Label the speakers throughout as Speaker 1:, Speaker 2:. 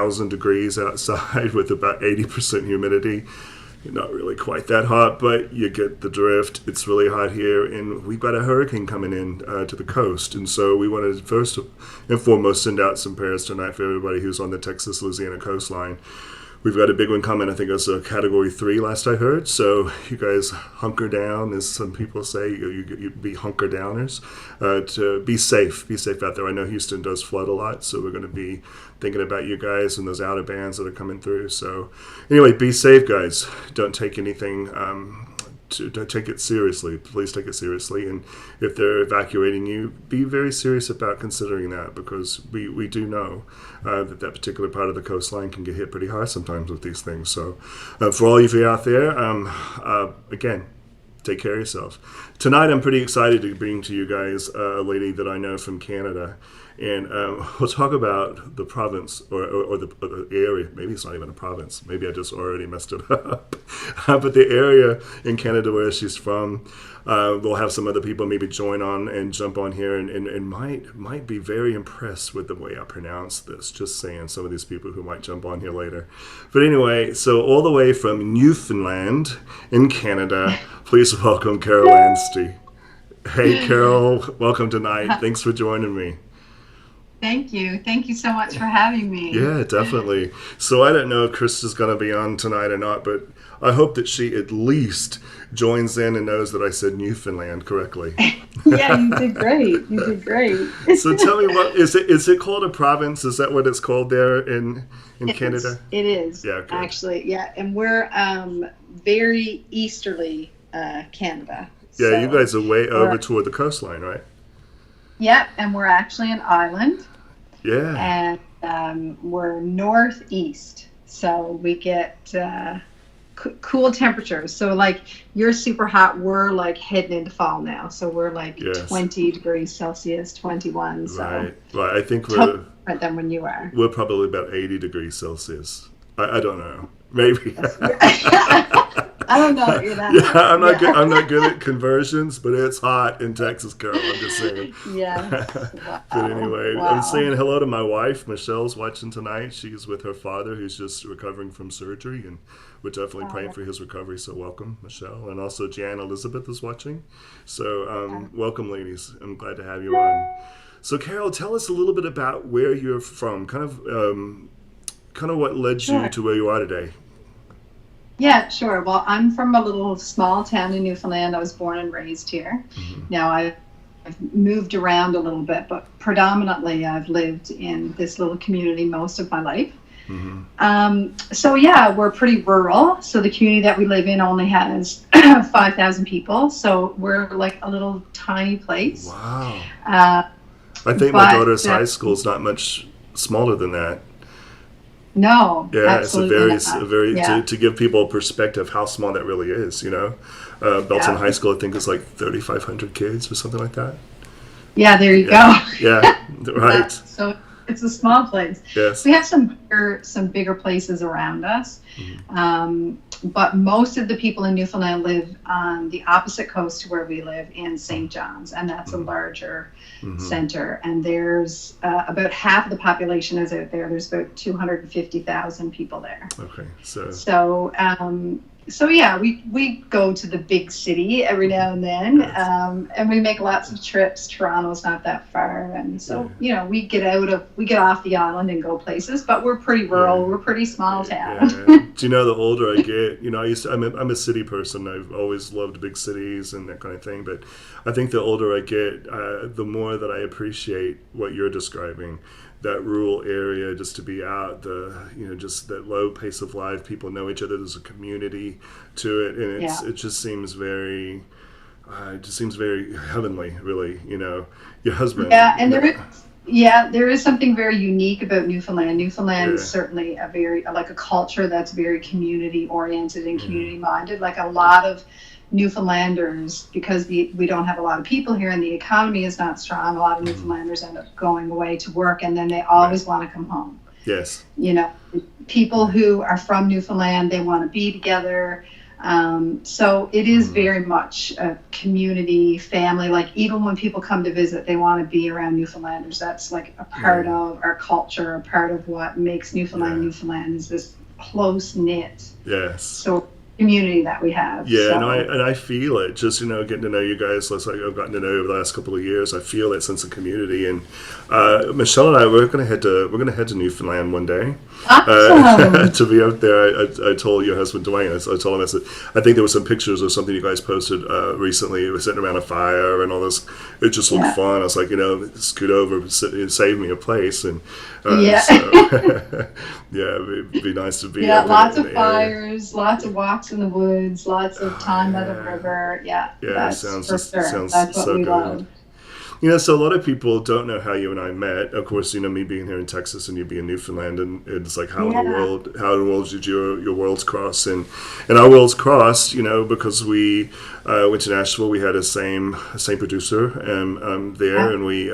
Speaker 1: 1,000 degrees outside with about 80% humidity. Not really quite that hot, but you get the drift. It's really hot here, and we've got a hurricane coming in to the coast. And so we want to first and foremost send out some prayers tonight for everybody who's on the Texas-Louisiana coastline. We've got a big one coming. I think it's a Category 3 last I heard. So you guys hunker down, as some people say. You be hunker downers to be safe. Be safe out there. I know Houston does flood a lot, so we're going to be thinking about you guys and those outer bands that are coming through. So anyway, be safe, guys. Don't take anything. Don't take it seriously. Please take it seriously. And if they're evacuating you, be very serious about considering that, because we do know that particular part of the coastline can get hit pretty hard sometimes with these things. So for all of you out there, again, take care of yourself. Tonight I'm pretty excited to bring to you guys a lady that I know from Canada. And we'll talk about the province or the area. Maybe it's not even a province. Maybe I just already messed it up. But the area in Canada where she's from, we'll have some other people maybe join on and jump on here and might be very impressed with the way I pronounce this. Just saying, some of these people who might jump on here later. But anyway, so all the way from Newfoundland in Canada, please welcome Carol Anstey. Hey, Carol, welcome tonight. Thanks for joining me.
Speaker 2: Thank you. Thank you so much for having me.
Speaker 1: Yeah, definitely. So I don't know if Chris is going to be on tonight or not, but I hope that she at least joins in and knows that I said Newfoundland correctly.
Speaker 2: Yeah, you did great. You did great.
Speaker 1: So tell me, what is it called a province? Is that what it's called there in Canada?
Speaker 2: It is.
Speaker 1: Yeah, okay.
Speaker 2: Actually, yeah. And we're very easterly Canada.
Speaker 1: Yeah,
Speaker 2: so
Speaker 1: you guys are way over toward the coastline, right?
Speaker 2: Yep, and we're actually an island.
Speaker 1: Yeah.
Speaker 2: And we're northeast, so we get cool temperatures. So like you're super hot, we're like heading into fall now. So we're like 20 degrees Celsius, 21. So
Speaker 1: right. I think we're
Speaker 2: totally different than when you are.
Speaker 1: We're probably about 80 degrees Celsius. I don't know. Maybe.
Speaker 2: I don't know. You're that.
Speaker 1: Yeah, I'm not good at conversions, but it's hot in Texas, Carol. I'm just saying.
Speaker 2: Yeah. Wow.
Speaker 1: But anyway,
Speaker 2: Wow.
Speaker 1: I'm saying hello to my wife. Michelle's watching tonight. She's with her father, who's just recovering from surgery, and we're definitely praying for his recovery. So welcome, Michelle, and also Jan Elizabeth is watching. So welcome, ladies. I'm glad to have you on. So Carol, tell us a little bit about where you're from. Kind of what led you to where you are today.
Speaker 2: Yeah, sure. Well, I'm from a little small town in Newfoundland. I was born and raised here. Mm-hmm. Now I've moved around a little bit, but predominantly I've lived in this little community most of my life. Mm-hmm. So yeah, we're pretty rural. So the community that we live in only has 5,000 people. So we're like a little tiny place.
Speaker 1: Wow. I think my daughter's high school is not much smaller than that.
Speaker 2: No,
Speaker 1: yeah, it's a very
Speaker 2: yeah.
Speaker 1: to give people a perspective how small that really is. You know, Belton High School I think is like 3,500 kids or something like that.
Speaker 2: Yeah, there you go.
Speaker 1: Yeah, right.
Speaker 2: Yeah, so it's a small place.
Speaker 1: Yes,
Speaker 2: we have some bigger places around us, but most of the people in Newfoundland live on the opposite coast to where we live in St. John's, and that's a larger center. And there's about half of the population is out there. There's about 250,000 people there.
Speaker 1: Okay,
Speaker 2: So yeah, we go to the big city every now and then, and we make lots of trips. Toronto's not that far, and so you know we get off the island and go places. But we're pretty rural. Yeah. We're pretty small town.
Speaker 1: Yeah. Do you know, the older I get, you know, I'm a city person. I've always loved big cities and that kind of thing. But I think the older I get, the more that I appreciate what you're describing. That rural area, just to be out, just that low pace of life. People know each other. There's a community to it, and it just seems very, heavenly, really. You know, your husband.
Speaker 2: Yeah, and there is something very unique about Newfoundland. Newfoundland is certainly a culture that's very community oriented and community minded. Like a lot of Newfoundlanders, because we don't have a lot of people here and the economy is not strong, a lot of Newfoundlanders end up going away to work and then they always want to come home.
Speaker 1: Yes.
Speaker 2: You know, people who are from Newfoundland, they want to be together. So it is very much a community, family. Like even when people come to visit, they want to be around Newfoundlanders. That's like a part of our culture, a part of what makes Newfoundland Newfoundland is this close knit
Speaker 1: Yes.
Speaker 2: sort of community that we have.
Speaker 1: Yeah,
Speaker 2: So
Speaker 1: and I feel it. Just getting to know you guys, like I've gotten to know you over the last couple of years. I feel that sense of community. And Michelle and I, we're gonna head to Newfoundland one day.
Speaker 2: awesome.
Speaker 1: To be out there. I told your husband Dwayne. I told him, I said, I think there were some pictures or something you guys posted recently. It was sitting around a fire and all this. It just looked
Speaker 2: Yeah.
Speaker 1: fun. I was like, scoot over and save me a place. And
Speaker 2: Yeah.
Speaker 1: so yeah, it'd be nice to be.
Speaker 2: Yeah,
Speaker 1: out
Speaker 2: lots
Speaker 1: in
Speaker 2: of
Speaker 1: the area.
Speaker 2: fires, lots of walks in the woods, lots of time by the river. Yeah,
Speaker 1: Yeah,
Speaker 2: that's for sure.
Speaker 1: sounds
Speaker 2: That's what
Speaker 1: so
Speaker 2: we
Speaker 1: good.
Speaker 2: love.
Speaker 1: So a lot of people don't know how you and I met. Of course, me being here in Texas and you being in Newfoundland, and it's like
Speaker 2: Yeah,
Speaker 1: how in the world did your worlds cross? And our worlds crossed, because we went to Nashville. We had a same producer there,
Speaker 2: yeah,
Speaker 1: and we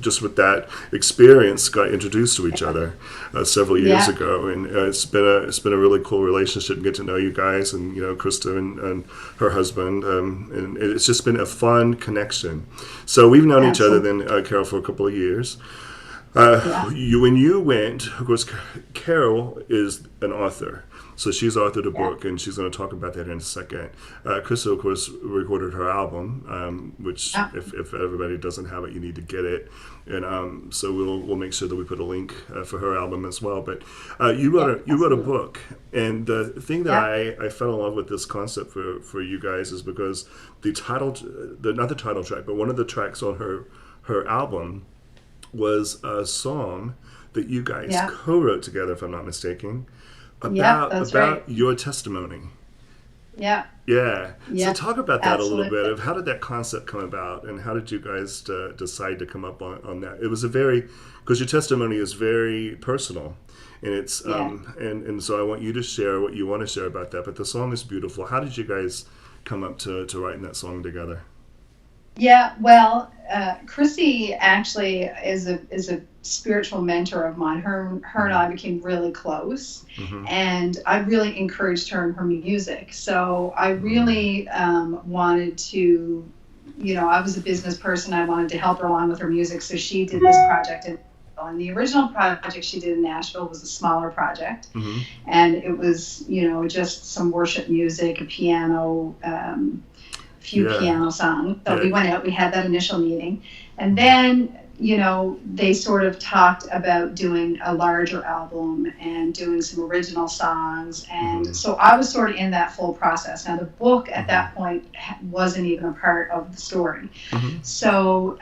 Speaker 1: just with that experience got introduced to each other several years
Speaker 2: yeah,
Speaker 1: ago, and it's been a really cool relationship and get to know you guys and Krista and her husband, and it's just been a fun connection. So we've known each other
Speaker 2: absolutely.
Speaker 1: then, Carol, for a couple of years.
Speaker 2: Yeah,
Speaker 1: When you went, of course, Carol is an author. So she's authored a
Speaker 2: yeah,
Speaker 1: book, and she's going to talk about that in a second. Krista, of course, recorded her album, which
Speaker 2: yeah,
Speaker 1: if everybody doesn't have it, you need to get it. And so we'll make sure that we put a link for her album as well. But
Speaker 2: yeah,
Speaker 1: you wrote a
Speaker 2: absolutely.
Speaker 1: book, and the thing that
Speaker 2: Yeah,
Speaker 1: I fell in love with this concept for you guys is because the title, not the title track, but one of the tracks on her album was a song that you guys
Speaker 2: yeah,
Speaker 1: co-wrote together, if I'm not mistaken,
Speaker 2: yeah,
Speaker 1: about
Speaker 2: that's right.
Speaker 1: your testimony.
Speaker 2: Yeah,
Speaker 1: Yeah. So
Speaker 2: yeah,
Speaker 1: talk about that a little bit.
Speaker 2: absolutely.
Speaker 1: Of how did that concept come about, and how did you guys decide to come up on that? It was because your testimony is very personal, and it's
Speaker 2: Yeah.
Speaker 1: and so I want you to share what you want to share about that. But the song is beautiful. How did you guys come up to writing that song together?
Speaker 2: Yeah, well, Chrissy actually is a spiritual mentor of mine. Her and I became really close,
Speaker 1: Mm-hmm.
Speaker 2: and I really encouraged her in her music. So I
Speaker 1: Mm-hmm.
Speaker 2: really wanted to, I was a business person. I wanted to help her along with her music. So she did this project in Nashville. And the original project she did in Nashville was a smaller project,
Speaker 1: Mm-hmm.
Speaker 2: and it was, just some worship music, a piano. Few
Speaker 1: Yeah.
Speaker 2: piano songs. So
Speaker 1: Yeah.
Speaker 2: we went out, we had that initial meeting. And then, they sort of talked about doing a larger album and doing some original songs. And
Speaker 1: Mm-hmm.
Speaker 2: so I was sort of in that full process. Now, the book at
Speaker 1: Mm-hmm.
Speaker 2: that point wasn't even a part of the story.
Speaker 1: Mm-hmm.
Speaker 2: So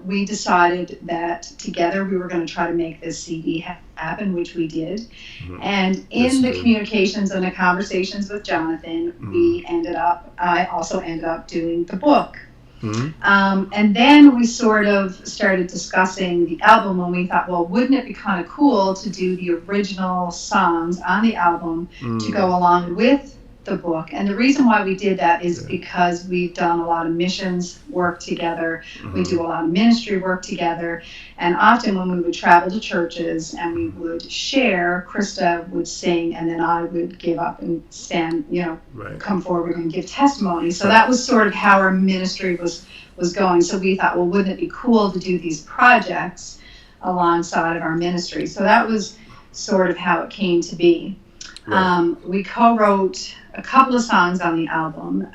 Speaker 2: we decided that together we were going to try to make this CD happen, which we did.
Speaker 1: Mm-hmm.
Speaker 2: And
Speaker 1: Yes,
Speaker 2: in
Speaker 1: you
Speaker 2: the
Speaker 1: did.
Speaker 2: communications and the conversations with Jonathan,
Speaker 1: Mm-hmm.
Speaker 2: I also ended up doing the book.
Speaker 1: Mm-hmm.
Speaker 2: And then we sort of started discussing the album, and we thought, well, wouldn't it be kind of cool to do the original songs on the album to go along with the book? And the reason why we did that is
Speaker 1: Yeah.
Speaker 2: because we've done a lot of missions work together. We
Speaker 1: Mm-hmm.
Speaker 2: do a lot of ministry work together. And often when we would travel to churches and we would share, Krista would sing, and then I would give up and stand,
Speaker 1: Right.
Speaker 2: come forward and give testimony. So that was sort of how our ministry was going. So we thought, well, wouldn't it be cool to do these projects alongside of our ministry? So that was sort of how it came to be.
Speaker 1: Right.
Speaker 2: We co-wrote a couple of songs on the album.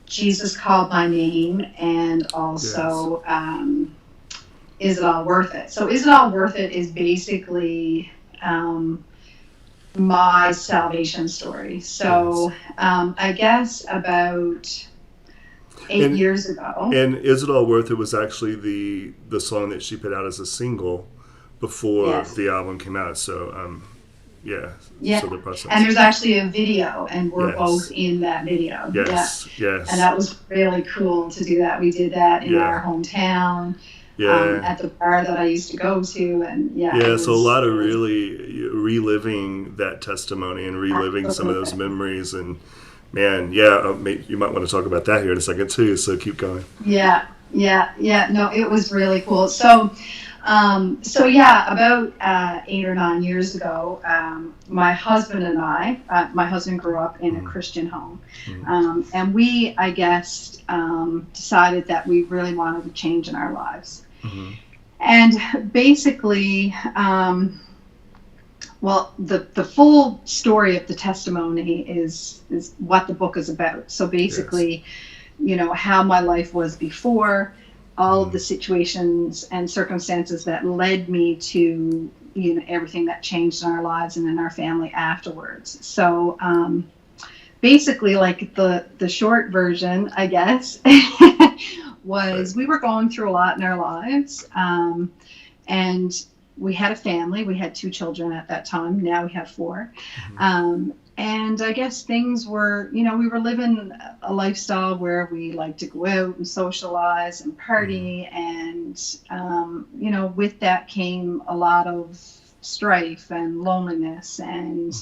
Speaker 2: Jesus Called My Name, and
Speaker 1: Yes.
Speaker 2: also Is It All Worth It? So Is It All Worth It is basically my salvation story. So I guess about 8 years ago.
Speaker 1: And Is It All Worth It was actually the song that she put out as a single before
Speaker 2: Yes.
Speaker 1: the album came out. So yeah.
Speaker 2: Yeah.
Speaker 1: So the process.
Speaker 2: And there's actually a video, and we're
Speaker 1: Yes.
Speaker 2: both in that video. Yeah.
Speaker 1: Yes. Yes.
Speaker 2: And that was really cool to do that. We did that in
Speaker 1: Yeah.
Speaker 2: our hometown,
Speaker 1: Yeah.
Speaker 2: at the bar that I used to go to, and
Speaker 1: Yeah, so a lot of
Speaker 2: it was
Speaker 1: really reliving that testimony and reliving some of those
Speaker 2: absolutely.
Speaker 1: memories. And man, yeah, you might want to talk about that here in a second too. So keep going.
Speaker 2: Yeah, yeah, yeah. No, it was really cool. So So yeah, about 8 or 9 years ago, my husband and my husband grew up in a Christian home, and we, I guess, decided that we really wanted a change in our lives.
Speaker 1: Mm-hmm.
Speaker 2: And basically, well, the full story of the testimony is what the book is about. So basically, how my life was before, all of the situations and circumstances that led me to everything that changed in our lives and in our family afterwards. So basically, like the short version, I guess, was we were going through a lot in our lives, and we had a family. We had 2 children at that time. Now we have 4. And I guess things were, we were living a lifestyle where we like to go out and socialize and party. And, with that came a lot of strife and loneliness. And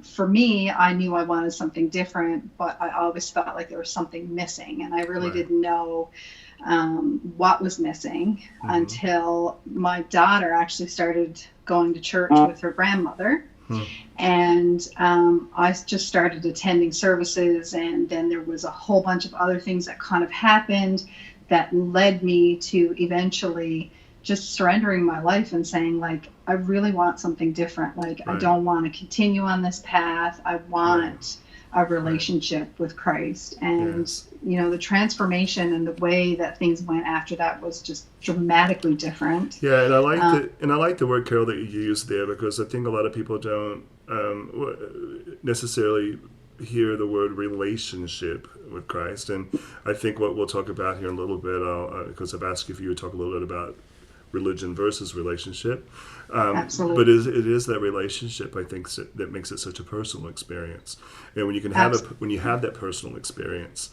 Speaker 2: for me, I knew I wanted something different, but I always felt like there was something missing. And I really didn't know what was missing until my daughter actually started going to church with her grandmother. And I just started attending services, and then there was a whole bunch of other things that kind of happened that led me to eventually just surrendering my life and saying, like, I really want something different. Like, I don't want to continue on this path. I want a relationship with Christ. And, the transformation and the way that things went after that was just dramatically different.
Speaker 1: Yeah, and I like the word, Carol, that you used there, because I think a lot of people don't necessarily hear the word relationship with Christ. And I think what we'll talk about here in a little bit, because I've asked if you would talk a little bit about religion versus relationship.
Speaker 2: Absolutely.
Speaker 1: But it is that relationship, I think, that makes it such a personal experience. And when you can have when you have that personal experience,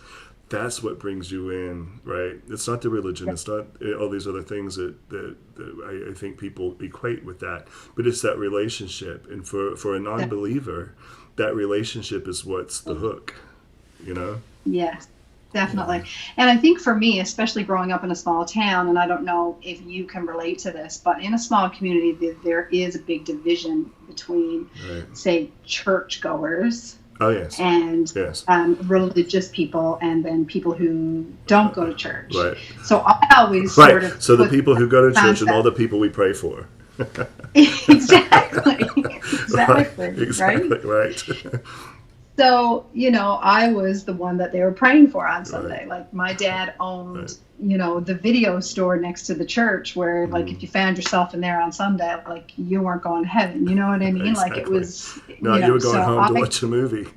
Speaker 1: that's what brings you in, right? It's not the religion. It's not all these other things that I think people equate with that. But it's that relationship. And for a non-believer, that relationship is what's the hook,
Speaker 2: Yes, definitely. And I think for me, especially growing up in a small town, and I don't know if you can relate to this, but in a small community, there is a big division between, say, churchgoers.
Speaker 1: Oh, yes.
Speaker 2: And religious people, and then people who don't go to church.
Speaker 1: Right.
Speaker 2: So I always sort of
Speaker 1: so the people who go to church and all the people we pray for.
Speaker 2: Exactly.
Speaker 1: Right.
Speaker 2: So, I was the one that they were praying for on Sunday. Like, my dad owned, the video store next to the church where, like, if you found yourself in there on Sunday, like, you weren't going to heaven. You know what I mean?
Speaker 1: Exactly.
Speaker 2: Like, it was...
Speaker 1: No, you were going home to watch a movie.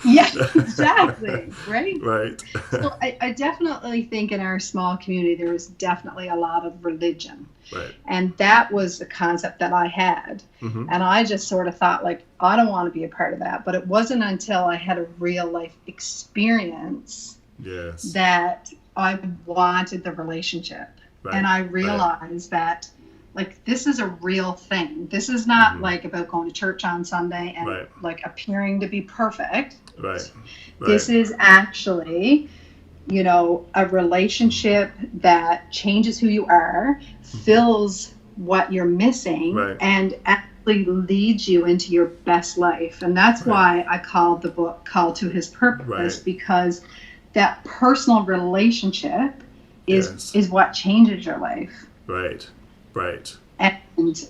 Speaker 2: Yeah, exactly. Right?
Speaker 1: Right.
Speaker 2: So I definitely think in our small community, there was definitely a lot of religion.
Speaker 1: Right.
Speaker 2: And that was the concept that I had. And I just sort of thought, like, I don't want to be a part of that. But it wasn't until I had a real life experience that I wanted the relationship. Right. And I realized that, like, this is a real thing. This is not like about going to church on Sunday and like appearing to be perfect.
Speaker 1: Right.
Speaker 2: This is actually, a relationship that changes who you are, fills what you're missing, and actually leads you into your best life. And that's why I called the book Call to His Purpose, because that personal relationship is what changes your life.
Speaker 1: Right.
Speaker 2: And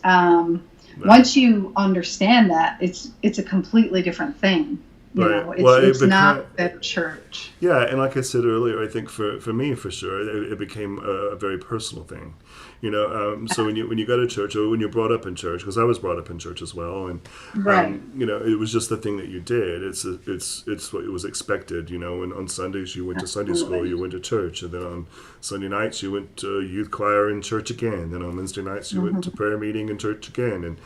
Speaker 2: once you understand that, it's a completely different thing. It's not at church.
Speaker 1: Yeah, and like I said earlier, I think for me, for sure, it became a very personal thing. So when you go to church, or when you're brought up in church, because I was brought up in church as well, and it was just the thing that you did. It's what it was expected. And on Sundays you went to Sunday school, you went to church, and then on Sunday nights you went to youth choir in church again. Then on Wednesday nights you went to prayer meeting in church again, and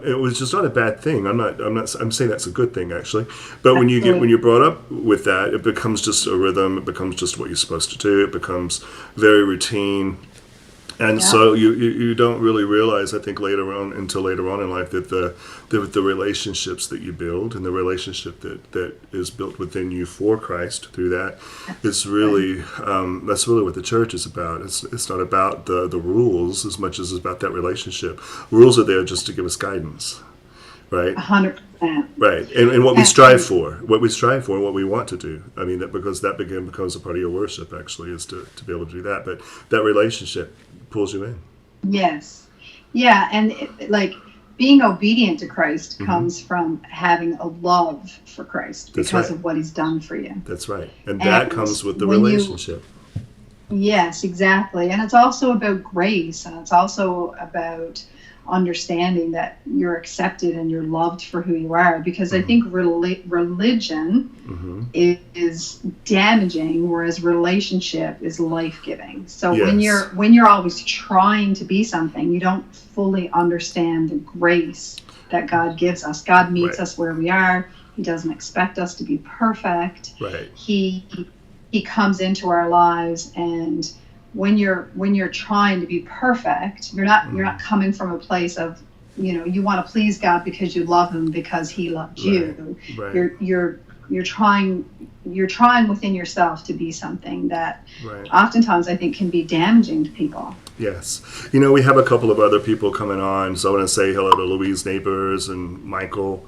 Speaker 1: it was just not a bad thing. I'm saying that's a good thing, actually. But when you're brought up with that, it becomes just a rhythm. It becomes just what you're supposed to do. It becomes very routine. And
Speaker 2: Yeah.
Speaker 1: so you don't really realize, I think, until later on in life, that the relationships that you build and the relationship that is built within you for Christ through that is really that's really what the church is about. It's not about the rules as much as it's about that relationship. Rules are there just to give us guidance, right?
Speaker 2: 100%.
Speaker 1: Right, and what we strive for, and what we want to do. I mean, because that becomes a part of your worship. Actually, is to be able to do that. But that relationship pulls you in.
Speaker 2: Yes. Yeah. And like being obedient to Christ
Speaker 1: Mm-hmm.
Speaker 2: comes from having a love for Christ
Speaker 1: That's
Speaker 2: because
Speaker 1: right.
Speaker 2: of what he's done for you.
Speaker 1: That's right, and that
Speaker 2: And
Speaker 1: comes with the
Speaker 2: when you,
Speaker 1: relationship.
Speaker 2: yes, exactly. And it's also about grace, and it's also about understanding that you're accepted and you're loved for who you are. Because I
Speaker 1: Mm-hmm.
Speaker 2: think religion
Speaker 1: Mm-hmm.
Speaker 2: is damaging, whereas relationship is life-giving. So
Speaker 1: Yes.
Speaker 2: when you're always trying to be something, you don't fully understand the grace that God gives us. God meets
Speaker 1: Right.
Speaker 2: us where we are. He doesn't expect us to be perfect.
Speaker 1: Right.
Speaker 2: He comes into our lives, and when you're trying to be perfect, you're not coming from a place of, you want to please God because you love him because he loved
Speaker 1: Right.
Speaker 2: you.
Speaker 1: Right.
Speaker 2: You're trying within yourself to be something that
Speaker 1: Right.
Speaker 2: oftentimes I think can be damaging to people.
Speaker 1: Yes. We have a couple of other people coming on, so I want to say hello to Louise Neighbors and Michael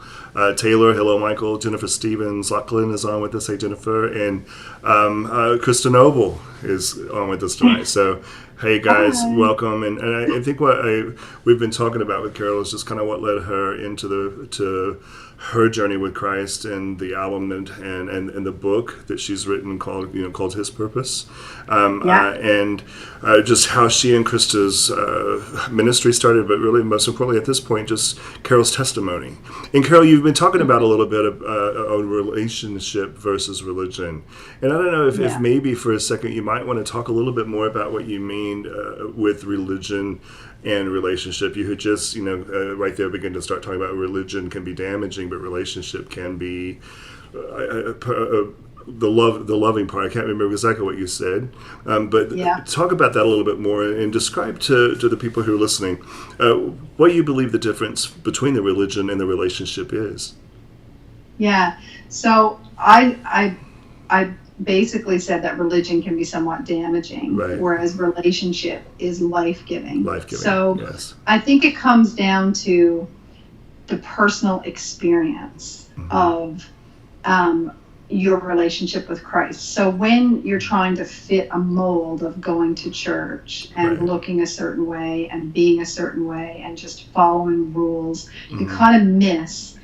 Speaker 1: Taylor. Hello, Michael. Jennifer Stevens. Lachlan is on with us. Hey, Jennifer. And Krista Noble is on with us tonight. So, hey, guys,
Speaker 2: Hi.
Speaker 1: welcome. And I think we've been talking about with Carol is just kind of what led her to her journey with Christ, and the album and the book that she's written called His Purpose,
Speaker 2: Yeah.
Speaker 1: and just how she and Krista's ministry started, but really most importantly at this point, just Carol's testimony. And Carol, you've been talking about a little bit of on relationship versus religion, and I don't know if
Speaker 2: Yeah.
Speaker 1: maybe for a second you might want to talk a little bit more about what you mean with religion and relationship. You had just, right there begin to start talking about religion can be damaging, but relationship can be the loving part. I can't remember exactly what you said, but
Speaker 2: Yeah.
Speaker 1: talk about that a little bit more and describe to the people who are listening what you believe the difference between the religion and the relationship is.
Speaker 2: Yeah. So I basically said that religion can be somewhat damaging,
Speaker 1: Right.
Speaker 2: whereas relationship is life-giving.
Speaker 1: Life-giving,
Speaker 2: So
Speaker 1: yes.
Speaker 2: I think it comes down to the personal experience of your relationship with Christ. So when you're trying to fit a mold of going to church and
Speaker 1: Right.
Speaker 2: looking a certain way and being a certain way and just following rules, you kind of miss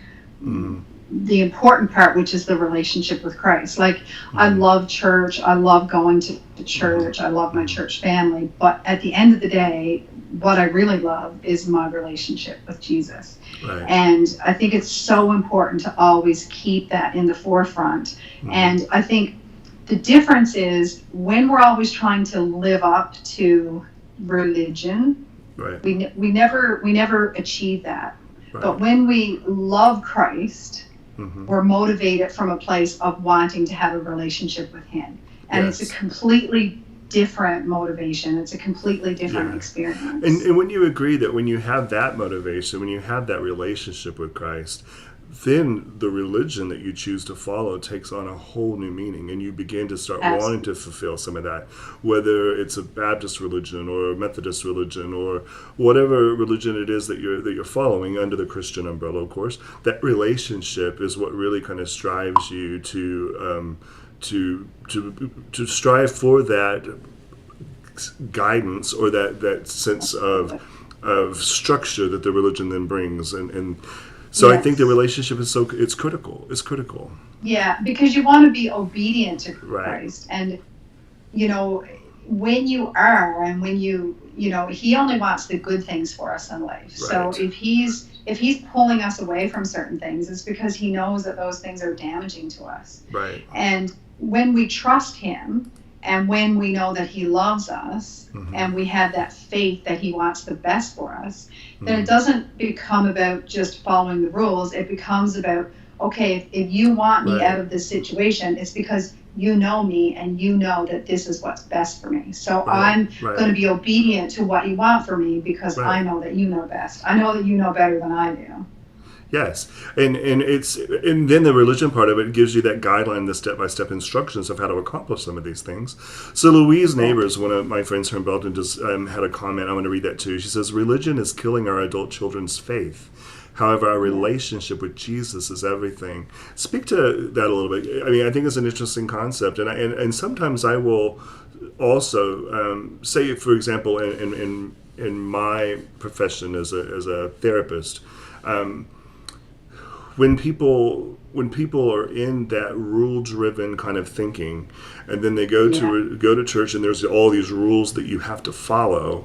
Speaker 2: the important part, which is the relationship with Christ. Like, I love church. I love going to church. I love my church family. But at the end of the day, what I really love is my relationship with Jesus.
Speaker 1: Right.
Speaker 2: And I think it's so important to always keep that in the forefront. And I think the difference is when we're always trying to live up to religion,
Speaker 1: Right.
Speaker 2: we never achieve that.
Speaker 1: Right.
Speaker 2: But when we love Christ,
Speaker 1: Mhm.
Speaker 2: we're motivated from a place of wanting to have a relationship with him. And
Speaker 1: Yes.
Speaker 2: it's a completely different motivation. It's a completely different
Speaker 1: Yeah.
Speaker 2: experience.
Speaker 1: And when you agree that when you have that motivation, when you have that relationship with Christ, then the religion that you choose to follow takes on a whole new meaning, and you begin to start wanting to fulfill some of that, whether it's a Baptist religion or a Methodist religion or whatever religion it is that you're following under the Christian umbrella, of course. That relationship is what really kind of strives you to strive for that guidance or that sense of structure that the religion then brings, and so I think the relationship is it's critical. It's critical.
Speaker 2: Yeah, because you want to be obedient to
Speaker 1: Right.
Speaker 2: Christ. And, when you are, and when he only wants the good things for us in life. So
Speaker 1: Right.
Speaker 2: if he's pulling us away from certain things, it's because he knows that those things are damaging to us.
Speaker 1: Right.
Speaker 2: And when we trust him, and when we know that he loves us, and we have that faith that he wants the best for us, then it doesn't become about just following the rules. It becomes about, okay, if you want me
Speaker 1: Right.
Speaker 2: out of this situation, it's because you know me and you know that this is what's best for me. So
Speaker 1: Right.
Speaker 2: I'm going to
Speaker 1: Right.
Speaker 2: be obedient to what you want for me because
Speaker 1: Right.
Speaker 2: I know that you know best. I know that you know better than I do.
Speaker 1: Yes, and then the religion part of it gives you that guideline, the step by step instructions of how to accomplish some of these things. So Louise
Speaker 2: Yeah.
Speaker 1: Neighbors, one of my friends here in Belgium, just had a comment. I want to read that too. She says, "Religion is killing our adult children's faith. However, our
Speaker 2: Yeah.
Speaker 1: relationship with Jesus is everything." Speak to that a little bit. I mean, I think it's an interesting concept, and sometimes I will also say, for example, in my profession as a therapist. When people are in that rule driven kind of thinking, and then they
Speaker 2: Yeah.
Speaker 1: go to church and there's all these rules that you have to follow,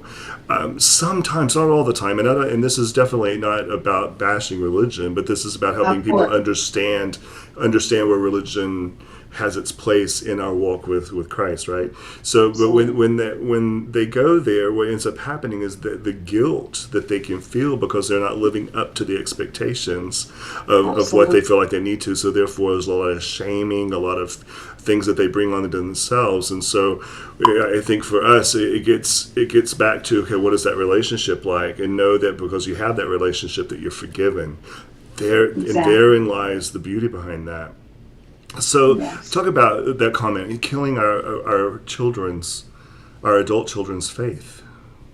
Speaker 1: sometimes, not all the time, and this is definitely not about bashing religion, but this is about helping
Speaker 2: Of
Speaker 1: people
Speaker 2: course.
Speaker 1: understand where religion has its place in our walk with Christ, right? So, but
Speaker 2: Absolutely.
Speaker 1: when they go there, what ends up happening is the guilt that they can feel because they're not living up to the expectations of what they
Speaker 2: Absolutely.
Speaker 1: feel like they need to. So therefore, there's a lot of shaming, a lot of things that they bring on themselves, and so I think for us, it gets back to, okay, what is that relationship like, and know that because you have that relationship, that you're forgiven.
Speaker 2: Exactly.
Speaker 1: Therein lies the beauty behind that. So
Speaker 2: Yes.
Speaker 1: talk about that comment, killing our adult children's faith.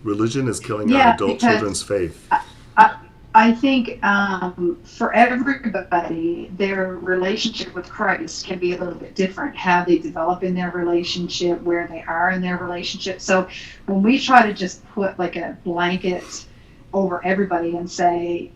Speaker 1: Religion is killing our
Speaker 2: Yeah,
Speaker 1: adult
Speaker 2: because
Speaker 1: children's faith.
Speaker 2: I, I, I think for everybody, their relationship with Christ can be a little bit different. How they develop in their relationship, where they are in their relationship. So when we try to just put like a blanket over everybody and say,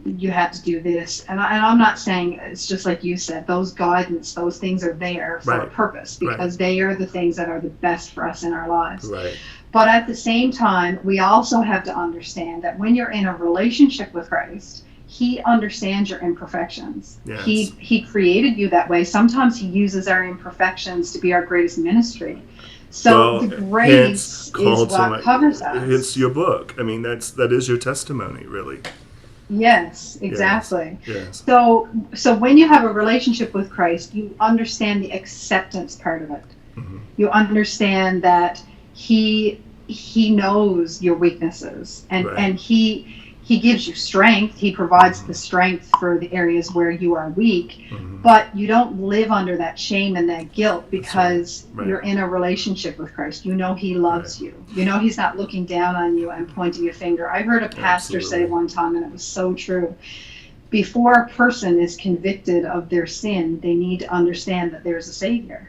Speaker 2: you have to do this, and I'm not saying it's just like you said. Those guidance, those things are there for a
Speaker 1: Right,
Speaker 2: purpose
Speaker 1: right,
Speaker 2: because they are the things that are the best for us in our lives.
Speaker 1: right.
Speaker 2: But at the same time, we also have to understand that when you're in a relationship with Christ, He understands your imperfections. He
Speaker 1: Yes.
Speaker 2: He created you that way. Sometimes He uses our imperfections to be our greatest ministry. So
Speaker 1: Well,
Speaker 2: the
Speaker 1: hence
Speaker 2: grace is
Speaker 1: called to
Speaker 2: what
Speaker 1: my,
Speaker 2: covers
Speaker 1: hence
Speaker 2: us.
Speaker 1: your book. I mean, that is your testimony, really.
Speaker 2: Yes,
Speaker 1: Yes,
Speaker 2: exactly.
Speaker 1: yes,
Speaker 2: So when you have a relationship with Christ, you understand the acceptance part of it.
Speaker 1: hmm,
Speaker 2: You understand that he knows your weaknesses,
Speaker 1: right,
Speaker 2: and he gives you strength. He provides the strength for the areas where you are weak,
Speaker 1: hmm,
Speaker 2: but you don't live under that shame and that guilt
Speaker 1: that's right,
Speaker 2: because
Speaker 1: right,
Speaker 2: you're in a relationship with Christ. You know he
Speaker 1: right,
Speaker 2: loves you. You know he's not looking down on you and pointing a finger. I heard a pastor say
Speaker 1: absolutely.
Speaker 2: one time, and it was so true. Before a person is convicted of their sin, they need to understand that there's a savior.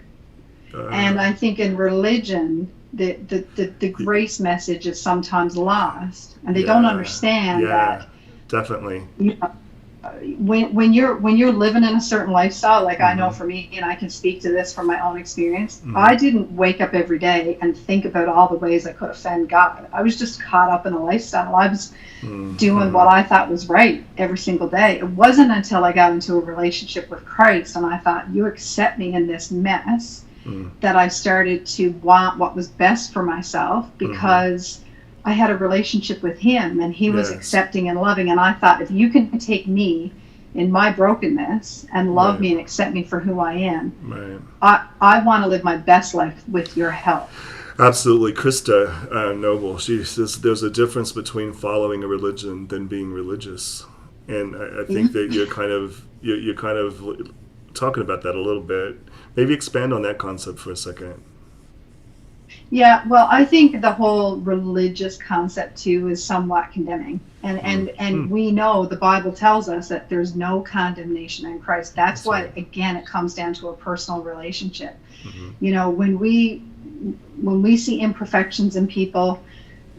Speaker 1: Uh,
Speaker 2: And I think in religion, the grace message is sometimes lost, and they don't
Speaker 1: yeah,
Speaker 2: understand
Speaker 1: yeah,
Speaker 2: that
Speaker 1: definitely.
Speaker 2: you know, when you're living in a certain lifestyle, like I know
Speaker 1: Hmm,
Speaker 2: for me, and I can speak to this from my own experience.
Speaker 1: hmm,
Speaker 2: I didn't wake up every day and think about all the ways I could offend God. I was just caught up in a lifestyle. I was doing
Speaker 1: hmm,
Speaker 2: what I thought was right every single day. It wasn't until I got into a relationship with Christ and I thought, you accept me in this mess,
Speaker 1: hmm,
Speaker 2: that I started to want what was best for myself
Speaker 1: hmm,
Speaker 2: because I had a relationship with Him and He was
Speaker 1: yes,
Speaker 2: accepting and loving. And I thought, if you can take me in my brokenness and love
Speaker 1: right,
Speaker 2: me and accept me for who I am,
Speaker 1: right.
Speaker 2: I want to live my best life with your help.
Speaker 1: Absolutely. Krista Noble, she says there's a difference between following a religion than being religious. And I think
Speaker 2: Mhm.
Speaker 1: that you're kind of talking about that a little bit. Maybe expand on that concept for a second.
Speaker 2: Yeah, well, I think the whole religious concept too is somewhat condemning. And
Speaker 1: Mm.
Speaker 2: and and
Speaker 1: Mm.
Speaker 2: we know the Bible tells us that there's no condemnation in Christ. That's
Speaker 1: That's
Speaker 2: why
Speaker 1: right.
Speaker 2: again it comes down to a personal relationship.
Speaker 1: Hmm.
Speaker 2: When we see imperfections in people,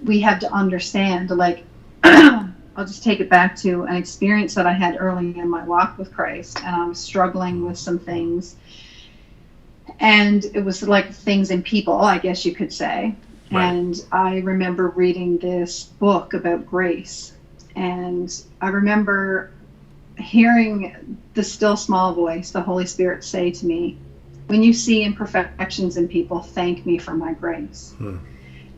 Speaker 2: we have to understand, like, I'll just take it back to an experience that I had early in my walk with Christ, and I was struggling with some things, and it was like things in people, I guess you could say.
Speaker 1: Right.
Speaker 2: And I remember reading this book about grace, and I remember hearing the still small voice, the Holy Spirit, say to me, when you see imperfections in people, thank me for my grace.
Speaker 1: Mm.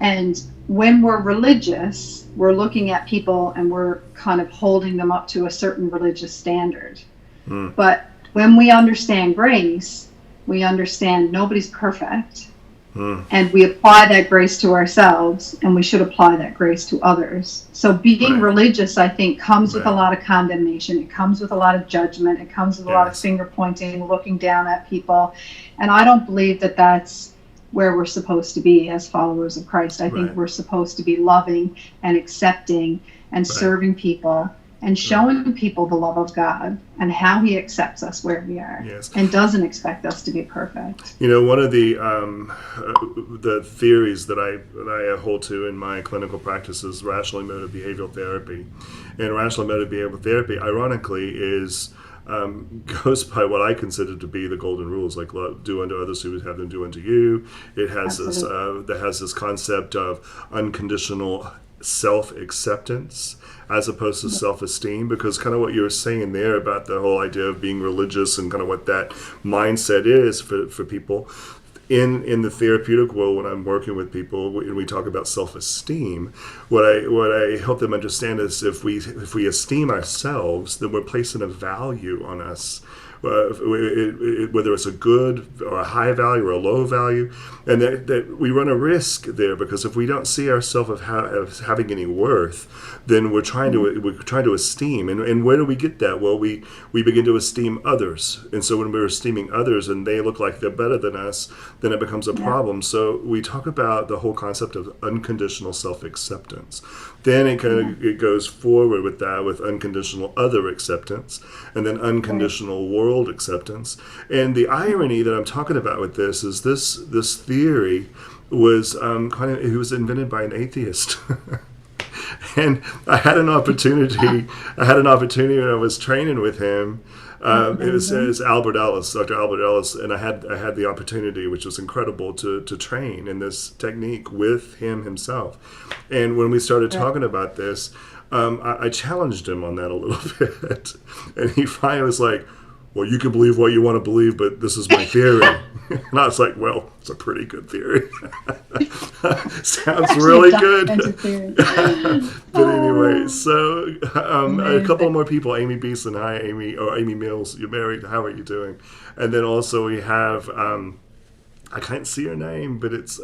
Speaker 2: And when we're religious, we're looking at people and we're kind of holding them up to a certain religious standard. But when we understand grace, we understand nobody's perfect. And we apply that grace to ourselves, and we should apply that grace to others. So being religious, I think, comes with a lot of condemnation. It comes with a lot of judgment. It comes with a lot of finger pointing, looking down at people. And I don't believe that that's where we're supposed to be as followers of Christ. I think we're supposed to be loving and accepting and serving people and showing people the love of God and how he accepts us where we are and doesn't expect us to be perfect.
Speaker 1: You know, one of the theories that I hold to in my clinical practice is rational emotive behavioral therapy. And rational emotive behavioral therapy, ironically, is goes by what I consider to be the golden rules, like do unto others who would have them do unto you. It has this concept of unconditional self-acceptance as opposed to self-esteem, because kind of what you were saying there about the whole idea of being religious and kind of what that mindset is for people. In the therapeutic world, when I'm working with people and we talk about self-esteem, what I help them understand is if we esteem ourselves, then we're placing a value on us, whether it's a good or a high value or a low value, and that we run a risk there, because if we don't see ourselves as having any worth, then we're trying to esteem, and where do we get that? Well, we begin to esteem others, and so when we're esteeming others and they look like they're better than us, then it becomes a problem. So we talk about the whole concept of unconditional self-acceptance. Then it goes forward with that, with unconditional other acceptance, and then unconditional world acceptance. And the irony that I'm talking about with this is this theory was it was invented by an atheist. And I had an opportunity when I was training with him. It was Albert Ellis, Dr. Albert Ellis, and I had the opportunity, which was incredible, to train in this technique with him himself. And when we started talking about this, I challenged him on that a little bit, and he finally was like, "Well, you can believe what you want to believe, but this is my theory." And I was like, "Well, it's a pretty good theory." Sounds really good. But anyway, so a couple more people. Amy Beeson, hi Amy, or Amy Mills, you're married. How are you doing? And then also we have, I can't see her name, but it's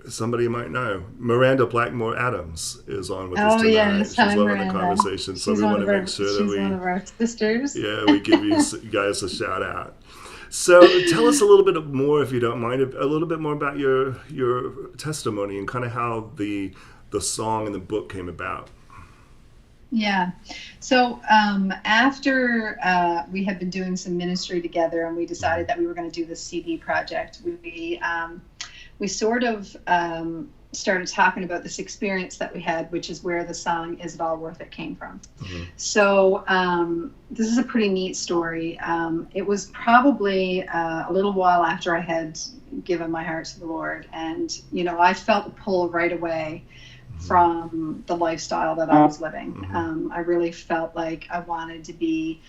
Speaker 1: somebody you might know. Miranda Blackmore Adams is on with us tonight.
Speaker 2: Yes.
Speaker 1: She's loving the conversation, so we want to make sure that
Speaker 2: she's one of our sisters.
Speaker 1: Yeah, we give you guys a shout out. So tell us a little bit more, if you don't mind, a little bit more about your testimony and kind of how the song and the book came about.
Speaker 2: Yeah. So after we had been doing some ministry together and we decided that we were going to do this CD project, we sort of started talking about this experience that we had, which is where the song "Is It All Worth It" came from. So this is a pretty neat story. It was probably a little while after I had given my heart to the Lord, and I felt a pull right away from the lifestyle that I was living. I really felt like I wanted to be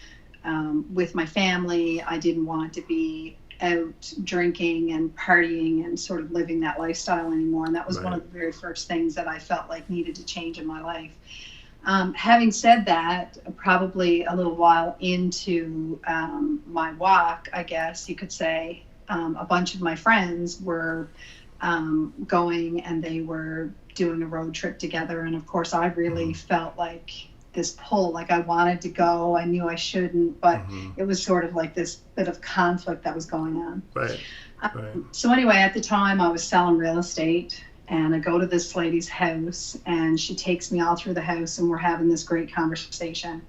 Speaker 2: with my family. I didn't want to be out drinking and partying and sort of living that lifestyle anymore. And that was one of the very first things that I felt like needed to change in my life. Having said that, probably a little while into my walk, I guess you could say, a bunch of my friends were going and they were doing a road trip together. And of course, I really felt like this pull, like I wanted to go. I knew I shouldn't, but it was sort of like this bit of conflict that was going on. So anyway, at the time I was selling real estate, and I go to this lady's house and she takes me all through the house and we're having this great conversation.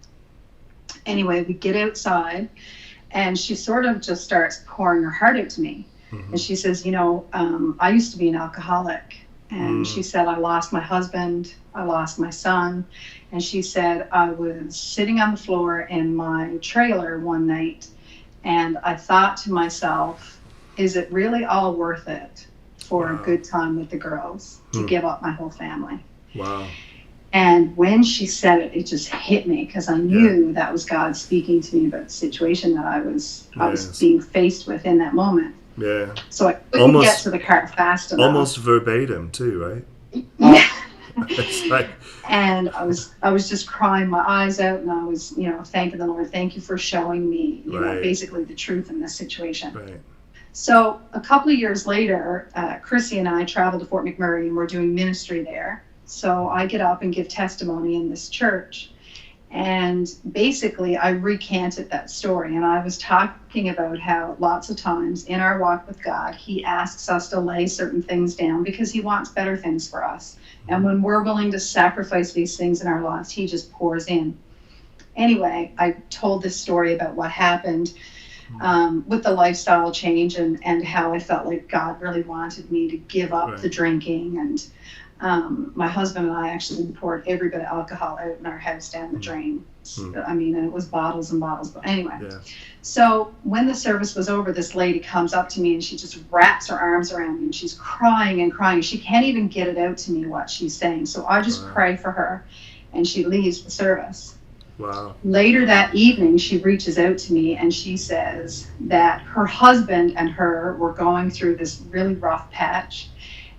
Speaker 2: Anyway, we get outside and she sort of just starts pouring her heart out to me. And she says, I used to be an alcoholic. And she said, I lost my husband, I lost my son. And she said, I was sitting on the floor in my trailer one night, and I thought to myself, is it really all worth it for a good time with the girls to give up my whole family? And when she said it, it just hit me, because I knew that was God speaking to me about the situation that I was being faced with in that moment. So I couldn't get to the car fast enough.
Speaker 1: Almost verbatim too, right? It's like,
Speaker 2: And I was just crying my eyes out, and I was, thanking the Lord. Thank you for showing me,
Speaker 1: right,
Speaker 2: basically the truth in this situation.
Speaker 1: right.
Speaker 2: So a couple of years later, Chrissy and I traveled to Fort McMurray, and we're doing ministry there. So I get up and give testimony in this church. And basically, I recanted that story. And I was talking about how lots of times in our walk with God, he asks us to lay certain things down because he wants better things for us. And when we're willing to sacrifice these things in our lives, he just pours in. Anyway, I told this story about what happened with the lifestyle change, and how I felt like God really wanted me to give up
Speaker 1: Right.
Speaker 2: the drinking. And my husband and I actually poured every bit of alcohol out in our house down the drain. I mean, and it was bottles and bottles. But anyway,
Speaker 1: Yeah.
Speaker 2: so when the service was over, this lady comes up to me and she just wraps her arms around me, and she's crying and crying. She can't even get it out to me what she's saying. So I just
Speaker 1: Wow.
Speaker 2: pray for her, and she leaves the service.
Speaker 1: Wow.
Speaker 2: Later that evening, she reaches out to me and she says that her husband and her were going through this really rough patch,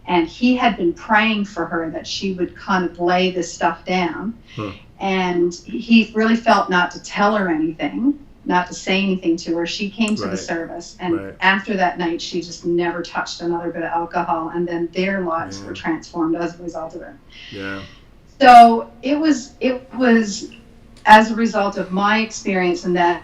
Speaker 2: and he had been praying for her that she would kind of lay this stuff down. And he really felt not to tell her anything, not to say anything to her. She came to the
Speaker 1: Right.
Speaker 2: service, and
Speaker 1: Right.
Speaker 2: after that night, she just never touched another bit of alcohol, and then their lives
Speaker 1: Yeah.
Speaker 2: were transformed as a result of it.
Speaker 1: Yeah.
Speaker 2: So it was as a result of my experience and that